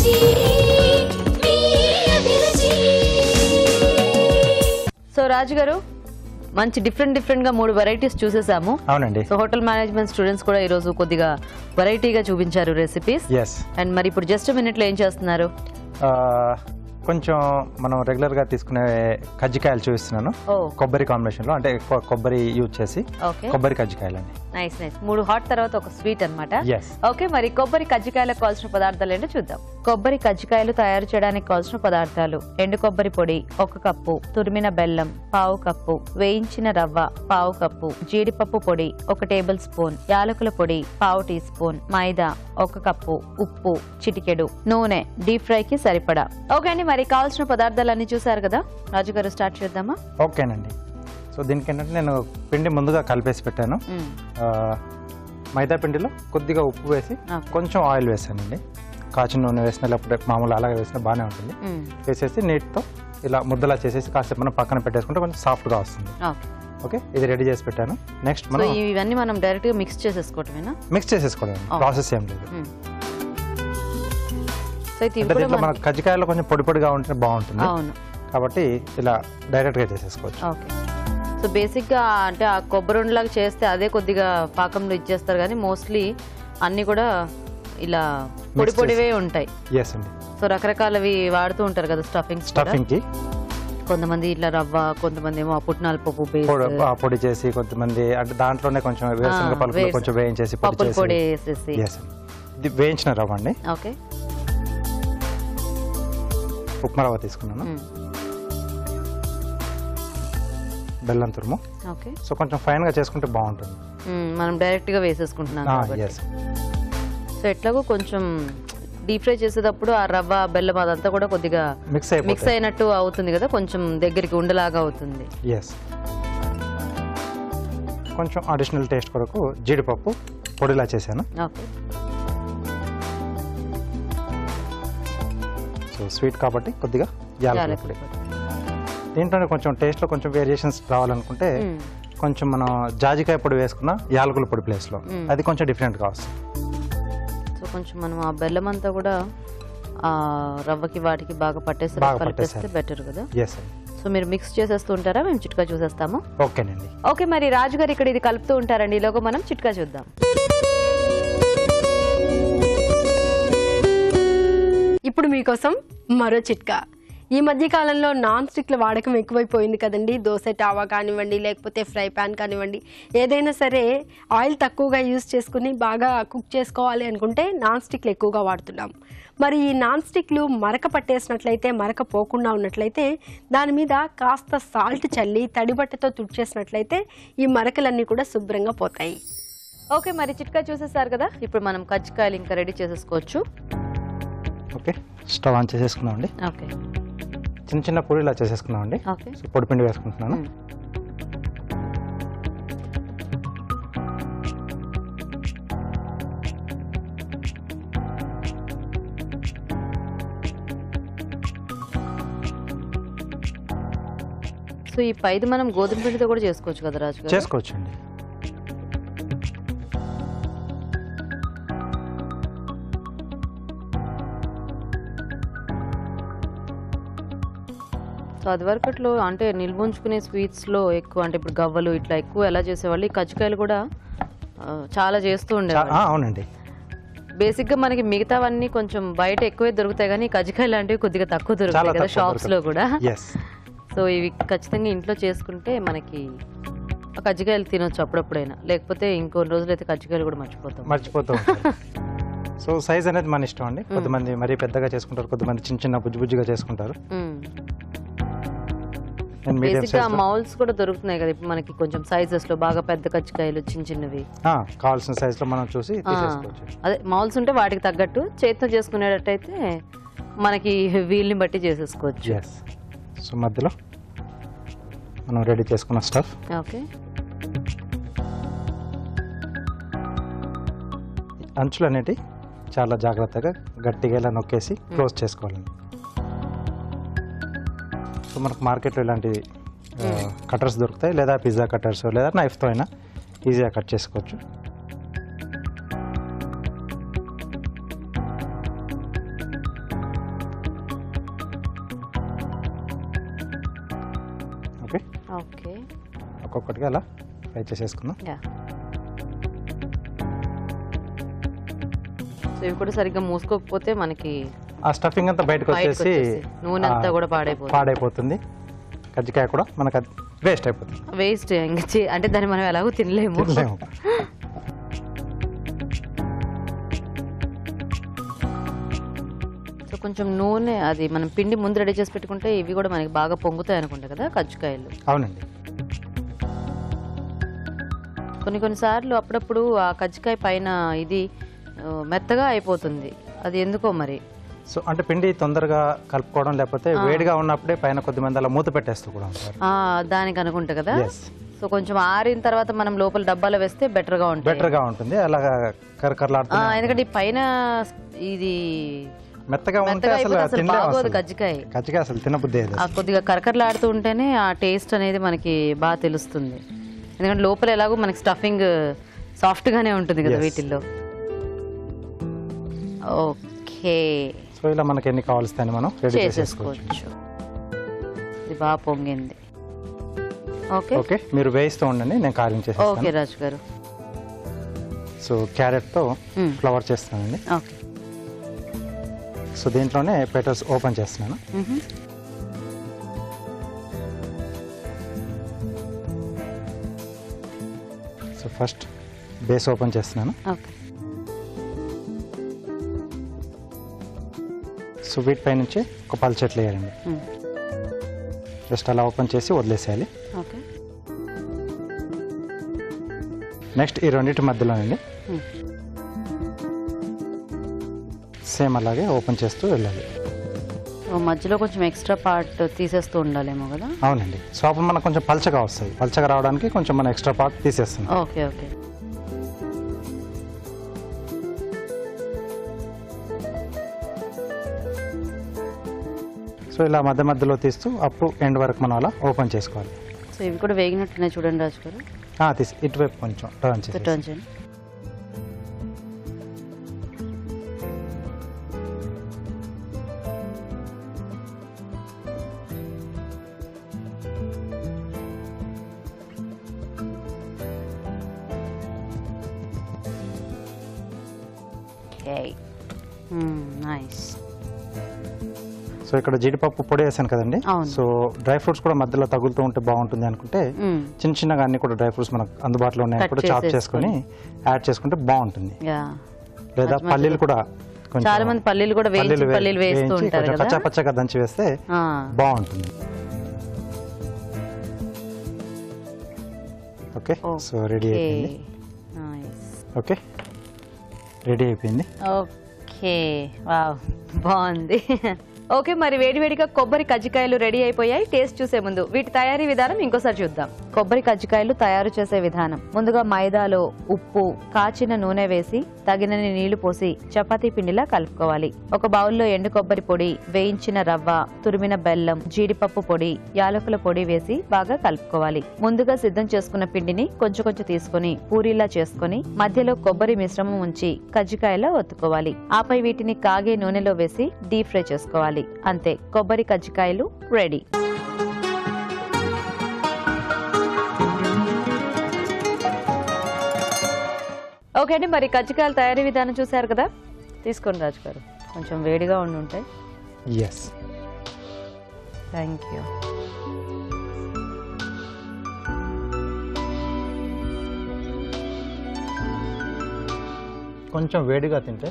So రాజు గారు మంచి different గా 3 వెరైటీస్ చూసేసాము. అవునండి. సో హోటల్ మేనేజ్మెంట్ స్టూడెంట్స్ కూడా ఈ రోజు కొద్దిగా వెరైటీగా చూపించారు రెసిపీస్. అండ్ మరి ఇప్పుడు జస్ట్ మినిట్ లో ఏం చేస్తున్నారు? కొంచెం మనం రెగ్యులర్ గా తీసుకునే కజ్జికాయలు చూపిస్తున్నాను. కొబ్బరి కాంబినేషన్ లో, అంటే కొబ్బరి యూజ్ చేసి కొబ్బరి కజ్జికాయలు అండి. నైస్ 3 హాట్ తర్వాత ఒక స్వీట్ అన్నమాట. ఓకే, మరి కొబ్బరి కజ్జికాయలకు కావాల్సిన పదార్థాలు ఏంటో చూద్దాం. కొబ్బరి కజ్జికాయలు తయారు చేయడానికి కావాల్సిన పదార్థాలు: ఎండు కొబ్బరి పొడి 1 కప్పు, తురిమిన బెల్లం 1/2 కప్పు, వేయించిన రవ్వ 1/2 కప్పు, జీడిపప్పు పొడి 1 టేబుల్ స్పూన్, యాలకుల పొడి 1/2 టీ స్పూన్, మైదా 1 కప్పు, ఉప్పు చిటికెడు, నూనె డీప్ ఫ్రై కి సరిపడా. ఓకే అండి, మరి కావాల్సిన పదార్థాలన్నీ చూసారు కదా, రాజు గారు స్టార్ట్ చేద్దామా? ఓకేనండి. సో దీనికి ఏంటంటే నేను పిండి ముందుగా కలిపేసి పెట్టాను. మైదా పిండిలో కొద్దిగా ఉప్పు వేసి కొంచెం ఆయిల్ వేసానండి. కాచిన నూనె వేసిన, లేకపోతే మామూలు అలాగే వేసినా బాగానే ఉంటుంది. వేసేసి నీటితో ఇలా ముద్దలా చేసేసి కాసేపు మనం పక్కన పెట్టేసుకుంటే కొంచెం సాఫ్ట్గా వస్తుంది. ఓకే, ఇది రెడీ చేసి పెట్టాను. నెక్స్ట్ మనం ఇవన్నీ మనం డైరెక్ట్ గా మిక్స్ చేసేసుకోవటమేనా? మిక్స్ చేసేసుకోవడం, ప్రాసెస్ ఏం లేదు. దీంట్లో మన కజ్జికాయలో కొంచెం పొడి పొడిగా ఉంటే బాగుంటుంది కాబట్టి ఇలా డైరెక్ట్ గా చేసేసుకోవచ్చు. ఓకే, సో బేసిక్ గా అంటే ఆ కొబ్బరి ఉండలాగా చేస్తే అదే కొద్దిగా పాకంలో ఇచ్చేస్తారు, కానీ మోస్ట్లీ అన్ని కూడా ఇలా పొడి పొడివే ఉంటాయి. సో రకరకాలవి వాడుతూ ఉంటారు కదా స్టఫింగ్ కి. కొంతమంది ఇట్లా రవ్వ, కొంతమంది ఏమో పుట్నాల పప్పు పొడి చేసి, కొంతమంది అంటే దాంట్లోనే కొంచెం వేరుశనగ పలుకులు కొంచెం వేయించేసి పొడి వేసేసి. ఇది వేయించిన రవ్వ అండి. ఓకే, ఉప్మా రవ్వ తీసుకున్నాను. బెల్లం తురుము. ఓకే, సో కొంచెం ఫైన్ గా చేసుకుంటే బాగుంటుంది. మనం డైరెక్ట్ గా వేసేసుకుంటున్నాం కాబట్టి. సో ఎట్లాగో కొంచెం డీప్ ఫ్రై చేసేటప్పుడు ఆ రవ్వ బెల్లం అదంతా కూడా కొద్దిగా మిక్స్ అయినట్టు అవుతుంది కదా, కొంచెం దగ్గరికి ఉండలాగా అవుతుంది. కొంచెం అడిషనల్ టేస్ట్ కొరకు జీడిపప్పు పొడిలా చేశాను. ఓకే, సో స్వీట్ కాబట్టి కొద్దిగా యాలకుల పొడి. దీంట్లోనే కొంచెం టేస్ట్లో కొంచెం వేరియేషన్స్ రావాలనుకుంటే కొంచెం మనం జాజికాయ పొడి వేసుకున్న యాలకుల పొడి ప్లేస్లో అది కొంచెం డిఫరెంట్గా వస్తుంది. సో కొంచెం మనం ఆ బెల్లం అంతా కూడా ఆ రవ్వకి వాటికి బాగా పట్టేస్తే బెటర్ కదా. సో మీరు మిక్స్ చేసేస్తూ ఉంటారా, మేము చిట్కా చూసేస్తాము? ఓకేనండి. ఓకే, మరి రాజు గారు ఇక్కడ ఇది కలుపుతూ ఉంటారండి, ఈలోగా మనం చిట్కా చూద్దాం. ఇప్పుడు మీకోసం మరో చిట్కా. ఈ మధ్య కాలంలో నాన్ స్టిక్ల వాడకం ఎక్కువైపోయింది కదండి. దోశ టావా కానివ్వండి, లేకపోతే ఫ్రై ప్యాన్ కానివ్వండి, ఏదైనా సరే ఆయిల్ తక్కువగా యూజ్ చేసుకుని బాగా కుక్ చేసుకోవాలి అనుకుంటే నాన్ స్టిక్లు ఎక్కువగా వాడుతున్నాం. మరి ఈ నాన్ స్టిక్లు మరక పట్టేసినట్లయితే, మరక పోకుండా ఉన్నట్లయితే దాని మీద కాస్త సాల్ట్ చల్లి తడిబట్టతో తుడిచేసినట్లయితే ఈ మరకలన్నీ కూడా శుభ్రంగా పోతాయి. ఓకే, మరి చిట్కా చూసేసారు కదా, ఇప్పుడు మనం కజ్జికాయలు ఇంకా రెడీ చేసేసుకోవచ్చు. ఓకే, స్టవ్ ఆన్ చేసేసుకున్నామండి. ఓకే, చిన్న చిన్న పొడిలా చేసేసుకున్నామండి. పొడి పిండి వేసుకుంటున్నాను. సో ఈ పైది మనం గోధుమ పిండితో కూడా చేసుకోవచ్చు కదా రాజు గారు? చేసుకోవచ్చండి. సో అది వరకట్లో అంటే నిల్వ ఉంచుకునే స్వీట్స్లో ఎక్కువ, అంటే ఇప్పుడు గవ్వలు ఇట్లా ఎక్కువ ఎలా చేసేవాళ్ళు, ఈ కజ్జికాయలు కూడా చాలా చేస్తూ ఉండేవాళ్ళు. అవునండి. బేసిక్గా మనకి మిగతావన్నీ కొంచెం బయట ఎక్కువే దొరుకుతాయి, కానీ కజ్జికాయలు లాంటివి కొద్దిగా తక్కువ దొరుకుతాయి కదా షాప్స్లో కూడా. సో ఇవి ఖచ్చితంగా ఇంట్లో చేసుకుంటే మనకి కజ్జికాయలు తినొచ్చు అప్పుడప్పుడైనా, లేకపోతే ఇంకొన్ని రోజులైతే కజ్జికాయలు కూడా మర్చిపోతాం. సో సైజ్ అనేది మన ఇష్టం అండి. కొంతమంది మరీ పెద్దగా చేసుకుంటారు, కొంతమంది చిన్న చిన్న బుజ్జిగా చేసుకుంటారు. బేసిక్గా మౌల్స్ కూడా దొరుకుతున్నాయి కదా ఇప్పుడు మనకి, కొంచెం సైజెస్ లో బాగా పెద్ద కజ్జికాయలు చిన్న చిన్నవి కావాల్సిన సైజ్ లో మనం చూసి తీసేసుకోవచ్చు. అదే మౌల్స్ ఉంటే వాటికి తగ్గట్టు చేతితో చేసుకునేటట్టయితే మనకి వీల్ని బట్టి చేసేసుకోవచ్చు. సో మధ్యలో మనం రెడీ చేసుకున్న స్టఫ్. ఓకే, అంచులు అనేటి చాలా జాగ్రత్తగా గట్టిగా ఇలా నొక్కేసి క్లోజ్ చేసుకోవాలండి. సో మనకు మార్కెట్లో ఇలాంటి కట్టర్స్ దొరుకుతాయి, లేదా పిజ్జా కట్టర్స్ లేదా నైఫ్తో అయినా ఈజీగా కట్ చేసుకోవచ్చు. ఒక్కొక్కటిగా అలా ఫ్రై చేసేసుకుందాం. సో ఇవి కూడా సరిగ్గా మూసుకోకపోతే మనకి ఆ స్టఫింగ్ అంతా బయటకు వచ్చేసి నూనె అంతా కూడా పాడైపోతుంది. కజ్జికాయ కూడా మనకు వేస్ట్ అయిపోతుంది. వేస్ట్ అంటే దాన్ని మనం ఎలాగో తినలేము. సో కొంచెం నూనె అది మనం పిండి ముందు రెడీ చేసి పెట్టుకుంటే ఇవి కూడా మనకి బాగా పొంగుతాయి అనుకుంటా కదా కజ్జికాయలు. అవునండి. కొన్నిసార్లు అప్పుడప్పుడు ఆ కజ్జికాయ పైన ఇది మెత్తగా అయిపోతుంది, అది ఎందుకో మరి. సో అంటే పిండి తొందరగా కలుపుకోవడం, లేకపోతే వేడిగా ఉన్నప్పుడే పైన కొద్దిమంది అలా మూత పెట్టేస్తూ కూడా ఉంటారు. దానికి అనుకుంటా కదా. సో కొంచెం ఆరిన తర్వాత మనం లోపల డబ్బాలో వేస్తే బెటర్ గా ఉంటుంది. అలాగా కరకరలాడుతుంది. ఎందుకంటే పైన ఇది మెత్తగా ఉంటే అసలు బాగోదు కజ్జికాయ అసలు తినబుద్ధి. కొద్దిగా కరకరలాడుతూ ఉంటేనే ఆ టేస్ట్ అనేది మనకి బాగా తెలుస్తుంది. ఎందుకంటే లోపల ఎలాగో మనకి స్టఫింగ్ సాఫ్ట్ గానే ఉంటుంది కదా వీటిల్లో. ఓకే, సో ఇలా మనకి ఎన్ని కావాల్సి మనం రెడీ చేసేసుకోవచ్చు. ఇది బాగా పొంగింది. ఓకే ఓకే, మీరు వేయిస్తూ ఉండండి, నేను కాలింగ్ చేస్తాను. ఓకే రాజు గారు. సో క్యారెట్ తో ఫ్లవర్ చేస్తానండి. ఓకే, సో దీంట్లోనే పెటల్స్ ఓపెన్ చేస్తున్నాను. సో ఫస్ట్ బేస్ ఓపెన్ చేస్తున్నాను. ఓకే, సో వీటిపై నుంచి ఒక పల్చెట్లు వేయాలండి. జస్ట్ అలా ఓపెన్ చేసి వదిలేసేయాలి. ఓకే, నెక్స్ట్ ఈ రెండింటి మధ్యలోనండి సేమ్ అలాగే ఓపెన్ చేస్తూ వెళ్ళాలి. మధ్యలో కొంచెం ఎక్స్ట్రా పార్ట్ తీసేస్తూ ఉండాలేమో కదా. అవునండి, సో అప్పుడు మనకు కొంచెం పల్చగా వస్తాయి. పల్చగా రావడానికి కొంచెం మనం ఎక్స్ట్రా పార్ట్ తీసేస్తాం. ఓకే ఓకే, సో ఇలా మధ్య మధ్యలో తీస్తూ అప్పుడు ఎండ్ వరకు మనం అలా ఓపెన్ చేసుకోవాలి. సో ఇవి కూడా వేగినట్టున్నాయి చూడండి రాజు గారు. తీసి ఇటువైపు కొంచెం టర్న్ చేయండి. నైస్. సో ఇక్కడ జీడిపప్పు పొడి వేసాను కదండి. సో డ్రై ఫ్రూట్స్ కూడా మధ్యలో తగులుతూ ఉంటే బాగుంటుంది అనుకుంటే చిన్న చిన్నగా అన్ని కూడా డ్రై ఫ్రూట్స్ మనకు అందుబాటులో ఉన్నాయి కూడా చాప్ చేసుకుని యాడ్ చేసుకుంటే బాగుంటుంది. లేదా పల్లీలు కూడా చాలా మంది పల్లీలు కూడా పల్లీలు వేస్తూ ఉంటారు కదా, పచ్చ పచ్చగా దంచి వేస్తే బాగుంటుంది. ఓకే, సో రెడీ అయిపోయింది. ఓకే, రెడీ అయిపోయింది. ఓకే, వావ్, బాగుంది. ఓకే, మరి వేడివేడిగా కొబ్బరి కజ్జికాయలు రెడీ అయిపోయాయి. టేస్ట్ చూసే ముందు వీటి తయారీ విధానం ఇంకోసారి చూద్దాం. కొబ్బరి కజ్జికాయలు తయారు చేసే విధానం: ముందుగా మైదాలో ఉప్పు, కాచిన నూనె వేసి తగినన్ని నీళ్లు పోసి చపాతీ పిండిలా కలుపుకోవాలి. ఒక బౌల్లో ఎండు కొబ్బరి పొడి, వేయించిన రవ్వ, తురిమిన బెల్లం, జీడిపప్పు పొడి, యాలకుల పొడి వేసి బాగా కలుపుకోవాలి. ముందుగా సిద్ధం చేసుకున్న పిండిని కొంచెం కొంచెం తీసుకుని పూరీలా చేసుకుని మధ్యలో కొబ్బరి మిశ్రమం ఉంచి కజ్జికాయలా ఒత్తుకోవాలి. ఆపై వీటిని కాగే నూనెలో వేసి డీప్ ఫ్రై చేసుకోవాలి. అంతే, కొబ్బరి కజ్జికాయలు రెడీ. ఓకే అండి, మరి కజ్జికాయల తయారీ విధానం చూసారు కదా. తీసుకోండి రాజు గారు, కొంచెం వేడిగా ఉండి ఉంటాయి. Thank you. కొంచెం వేడిగా తింటే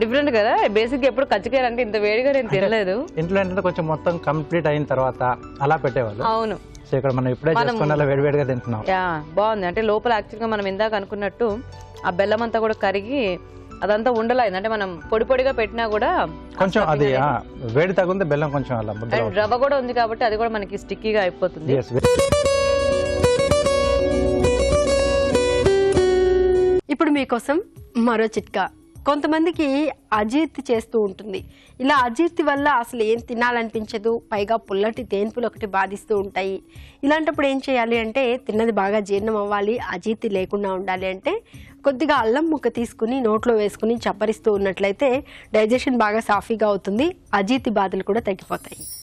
డిఫరెంట్ కదా. బేసిక్ ఎప్పుడు కజ్జికాయలు అంటే ఇంత వేడిగా నేను తినలేదు. ఇంట్లో ఏంటంటే కొంచెం మొత్తం కంప్లీట్ అయిన తర్వాత అలా పెట్టేవాళ్ళు. అవును, సో ఇక్కడ మనం ఇప్పుడే చేసుకుని అలా వేడివేడిగా తింటున్నాం. బాగుంది. అంటే లోపల యాక్చువల్ గా మనం ఇందాక అనుకున్నట్టు ఆ బెల్లం అంతా కూడా కరిగి అదంతా ఉండలేదు. అంటే మనం పొడి పొడిగా పెట్టినా కూడా కొంచెం అది వేడి తగ్గుంది, బెల్లం కొంచెం అలా రవ్వ కూడా ఉంది కాబట్టి అది కూడా మనకి స్టిక్కీగా అయిపోతుంది. ఇప్పుడు మీకోసం మరో చిట్కా. కొంతమందికి అజీర్తి చేస్తూ ఉంటుంది. ఇలా అజీర్తి వల్ల అసలు ఏం తినాలనిపించదు, పైగా పుల్లటి తేన్పులు ఒకటి బాధిస్తూ ఉంటాయి. ఇలాంటప్పుడు ఏం చేయాలి అంటే, తిన్నది బాగా జీర్ణం అవ్వాలి, అజీర్తి లేకుండా ఉండాలి అంటే కొద్దిగా అల్లం ముక్క తీసుకుని నోట్లో వేసుకుని చప్పరిస్తూ ఉన్నట్లయితే డైజెషన్ బాగా సాఫీగా అవుతుంది, అజీర్తి బాధలు కూడా తగ్గిపోతాయి.